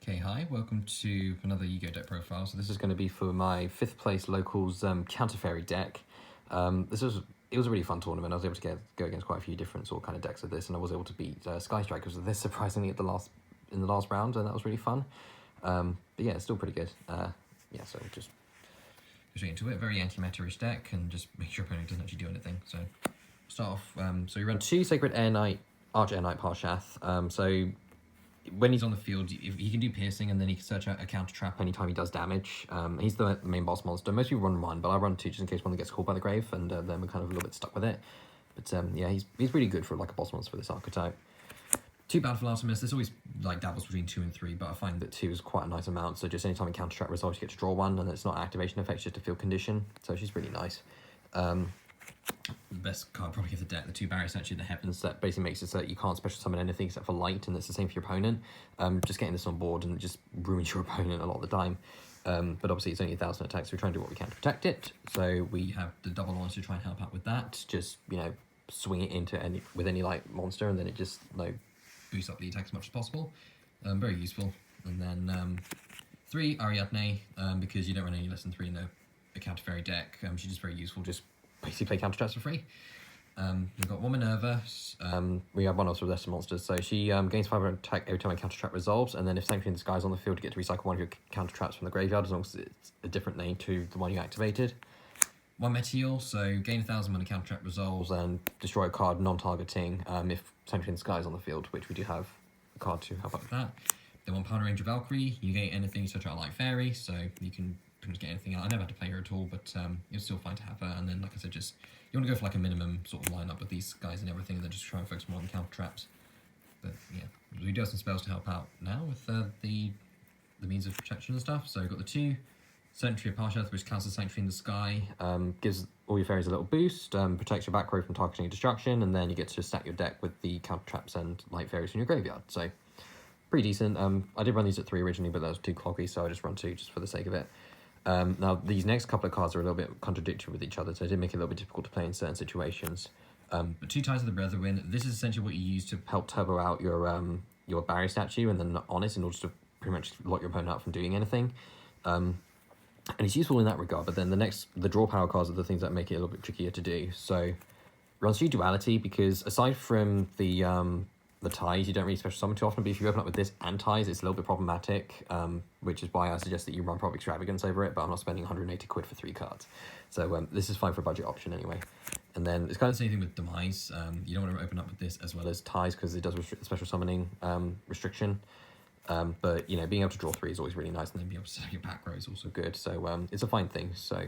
Okay, hi, welcome to another Yu-Gi-Oh! Deck profile. So this is going to be for my 5th place locals counter fairy deck. It was a really fun tournament. I was able to go against quite a few different sort of kind of decks of this, and I was able to beat Sky Strikers with this surprisingly in the last round, and that was really fun. But yeah, it's still pretty good. Yeah, so just get into it. Very anti-meta-ish deck, and just make sure your opponent doesn't actually do anything. So start off. So you run 2 Sacred Air-knight, Arch-airknight Parshath. So when he's on the field, he can do piercing, and then he can search out a counter trap anytime he does damage. He's the main boss monster. Most people run 1, but I run 2 just in case one gets caught by the grave, and then we're kind of a little bit stuck with it. But yeah, he's really good for like a boss monster for this archetype. 2 Bountiful Artemis. This always like dabbles between 2 and 3, but I find that 2 is quite a nice amount. So just anytime a counter trap resolves, you get to draw 1, and it's not activation effect, just a field condition. So she's really nice. The best card probably of the deck, the 2 barriers actually in the heavens, that basically makes it so that you can't special summon anything except for light, and it's the same for your opponent. Just getting this on board and it just ruins your opponent a lot of the time. But obviously it's only 1,000 attacks, so we try and do what we can to protect it. So we have the double launch to try and help out with that. Just, you know, swing it into any light monster, and then it just boosts up the attack as much as possible. Very useful. And then 3 Ariadne, because you don't run any less than 3 in a counter fairy deck. She's just very useful. Just basically play counter traps for free. We've got 1 Minerva. We have 1 also lesser monsters. So she gains 500 attack every time a counter trap resolves, and then if Sanctum of Parshath is on the field, you get to recycle 1 of your counter traps from the graveyard as long as it's a different name to the one you activated. 1 Metiel, so gain 1,000 when a counter trap resolves, and destroy a card non-targeting if Sanctum of Parshath is on the field, which we do have a card to help out with that. Then 1 Power Ranger Valkyrie, you gain anything such as like fairy, so you can pretty much get anything out. I never had to play her at all, but it's still fine to have her. And then, like I said, just you want to go for like a minimum sort of lineup with these guys and everything, and then just try and focus more on the counter traps. But yeah, we do have some spells to help out now with the means of protection and stuff. So we've got the 2 Sanctum of Parshath, which cancels Sanctuary in the Sky, gives all your fairies a little boost, protects your back row from targeting and destruction, and then you get to stack your deck with the counter traps and light fairies from your graveyard. So pretty decent. I did run these at 3 originally, but that was too cloggy, so I just run 2 just for the sake of it. Now, these next couple of cards are a little bit contradictory with each other, so it did make it a little bit difficult to play in certain situations. But 2 Ties of the Bretheren, this is essentially what you use to help turbo out your barrier statue and then Honest in order to pretty much lock your opponent out from doing anything. And it's useful in that regard, but then the draw power cards are the things that make it a little bit trickier to do. So runs 2 Duality, because aside from the ties, you don't really special summon too often, but if you open up with this and ties, it's a little bit problematic, which is why I suggest that you run Prop Extravagance over it, but I'm not spending 180 quid for 3 cards. So this is fine for a budget option anyway. And then it's kind of the same thing with demise. You don't want to open up with this as well as ties, because it does restrict the special summoning restriction. But, you know, being able to draw 3 is always really nice, and then being able to set your back row is also good. So it's a fine thing. So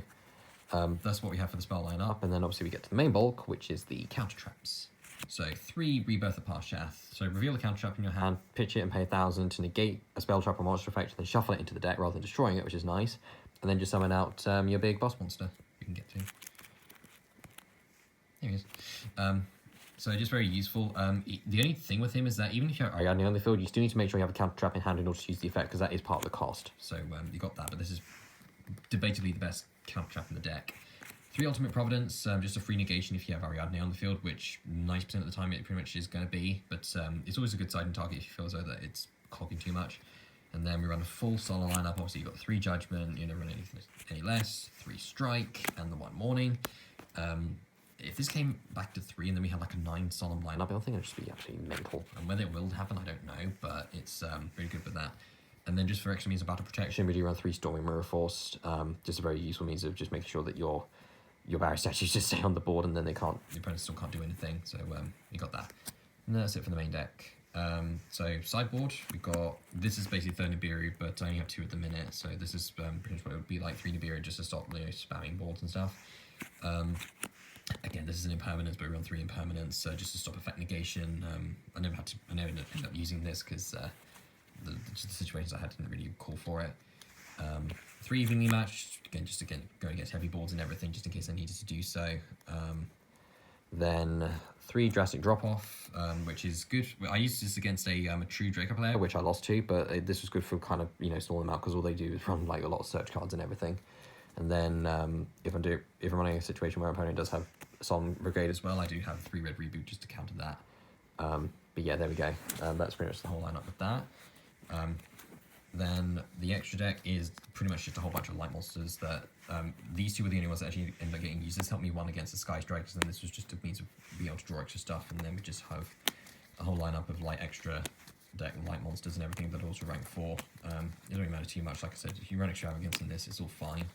that's what we have for the spell lineup. And then obviously we get to the main bulk, which is the counter traps. So 3 Rebirth of Parshath. So reveal the counter trap in your hand, pitch it and pay 1,000 to negate a spell trap or monster effect, and then shuffle it into the deck rather than destroying it, which is nice. And then just summon out your big boss monster you can get to. There he is. So just very useful. The only thing with him is that even if you have Ariadne on the field, you still need to make sure you have a counter trap in hand in order to use the effect, because that is part of the cost. So you got that, but this is debatably the best counter trap in the deck. 3 Ultimate Providence, just a free negation if you have Ariadne on the field, which 90% of the time it pretty much is going to be, but it's always a good siding target if you feel as though that it's clogging too much. And then we run a full Solemn lineup. Obviously you've got 3 Judgment, you don't run anything any less, 3 Strike, and the 1 Warning. If this came back to 3 and then we had like a 9 Solemn lineup, I don't think it'd just be absolutely mental. And whether it will happen, I don't know, but it's pretty good with that. And then just for extra means of battle protection, we do run 3 Stormy Mirror Force, just a very useful means of just making sure that your barrier statues just stay on the board, and then your opponent still can't do anything. So you got that. And that's it for the main deck. So sideboard, we've got, this is basically 3rd Nibiru, but I only have 2 at the minute. So this is pretty much what it would be like 3 Nibiru, just to stop, you know, spamming boards and stuff. Again, this is an impermanence, but we run 3 impermanence, so just to stop effect negation. I never ended up using this because the situations I had didn't really call for it. 3 evenly matched, again going against heavy boards and everything, just in case I needed to do so. Then 3 Drastic Drop-off, which is good. I used this against a true Draco player, which I lost to, but this was good for kind of, you know, small amount, because all they do is run like a lot of search cards and everything. And then if I'm running a situation where my opponent does have Solemn Brigade as well, I do have 3 Red Reboot just to counter that. But yeah, there we go. That's pretty much the whole lineup with that. Then the extra deck is pretty much just a whole bunch of light monsters that these two were the only ones that actually ended up getting used. This helped me one against the Sky Strikers, and this was just a means of being able to draw extra stuff, and then we just have a whole lineup of light extra deck light monsters and everything that also rank 4. It doesn't really matter too much. Like I said, if you run Extravagance in this, it's all fine.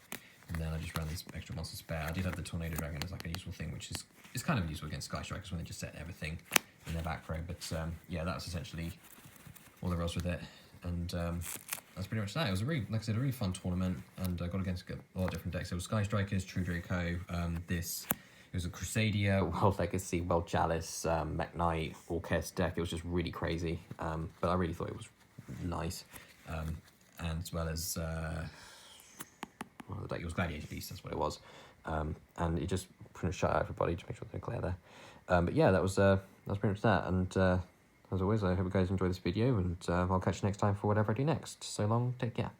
And then I just ran these extra monsters spare. I did have the Tornado Dragon as like a useful thing, which is kind of useful against Sky Strikers when they just set everything in their back row. But yeah, that was essentially all there was with it. And that's pretty much that. It was a really, like I said, a really fun tournament, and I got against a lot of different decks. There was Sky Strikers, True Draco, it was a Crusadia, World Legacy, World Chalice, Mech Knight, Orchest deck. It was just really crazy, but I really thought it was nice. And as well as the deck, it was Gladiator Beasts, that's what it was. And it just pretty much shut out everybody to make sure they're clear there. But yeah, that was pretty much that. And as always, I hope you guys enjoy this video, and I'll catch you next time for whatever I do next. So long, take care.